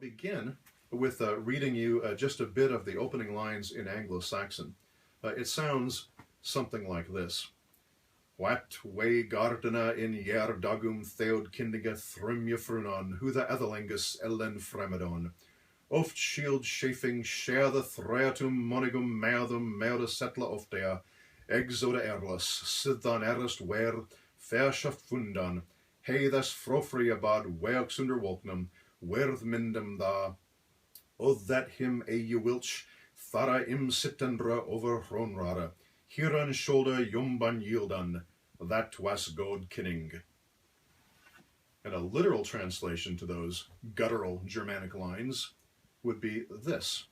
Begin with reading you just a bit of the opening lines in Anglo-Saxon. It sounds something like this. Wat way gardena in yer dagum theod kindiga thrimja frunon, hu the etherlingus ellen fremedon. Oft shield chafing share the threatum monigum meadum meada settler oftea, exoda erlus, siddan erist wer, fersha fundan, hey thus frofriabad werks under wolknum, werth mindem da, o that him a wilch, thara im sittendra over hronrara, hieran shoulder yumban yieldan, that was god kinning. And a literal translation to those guttural Germanic lines would be this.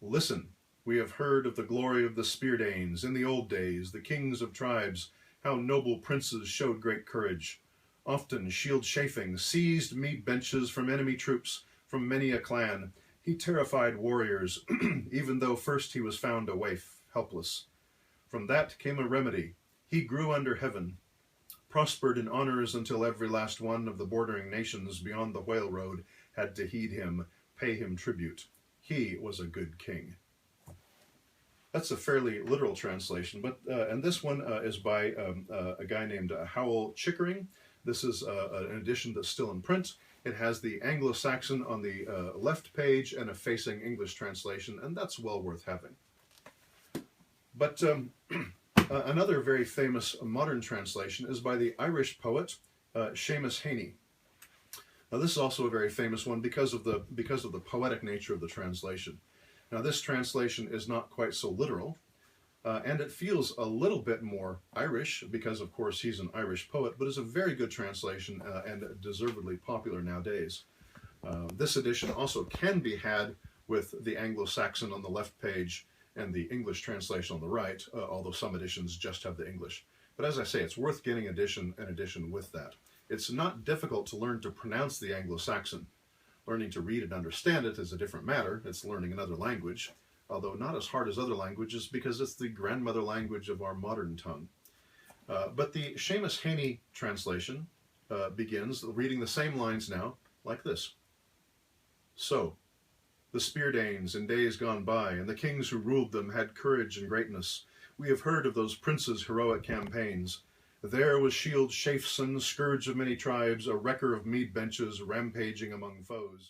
Listen, we have heard of the glory of the Speardanes in the old days, the kings of tribes, how noble princes showed great courage. Often shield chafing, seized mead benches from enemy troops, from many a clan. He terrified warriors, even though first he was found a waif, helpless. From that came a remedy. He grew under heaven, prospered in honors until every last one of the bordering nations beyond the whale road had to heed him, pay him tribute. He was a good king. That's a fairly literal translation, but and this one is by a guy named Howell Chickering. This is an edition that's still in print. It has the Anglo-Saxon on the left page and a facing English translation, and that's well worth having. But another very famous modern translation is by the Irish poet Seamus Heaney. Now this is also a very famous one because of the poetic nature of the translation. Now this translation is not quite so literal, and it feels a little bit more Irish because of course he's an Irish poet, but is a very good translation and deservedly popular nowadays. This edition also can be had with the Anglo-Saxon on the left page and the English translation on the right, although some editions just have the English. But as I say, it's worth getting an edition with that. It's not difficult to learn to pronounce the Anglo-Saxon. Learning to read and understand it is a different matter. It's learning another language, although not as hard as other languages because it's the grandmother language of our modern tongue. But the Seamus Heaney translation begins, reading the same lines now, like this. So, the Speardanes in days gone by, and the kings who ruled them had courage and greatness. We have heard of those princes' heroic campaigns. There was Shield Chafeson, scourge of many tribes, a wrecker of mead benches, rampaging among foes.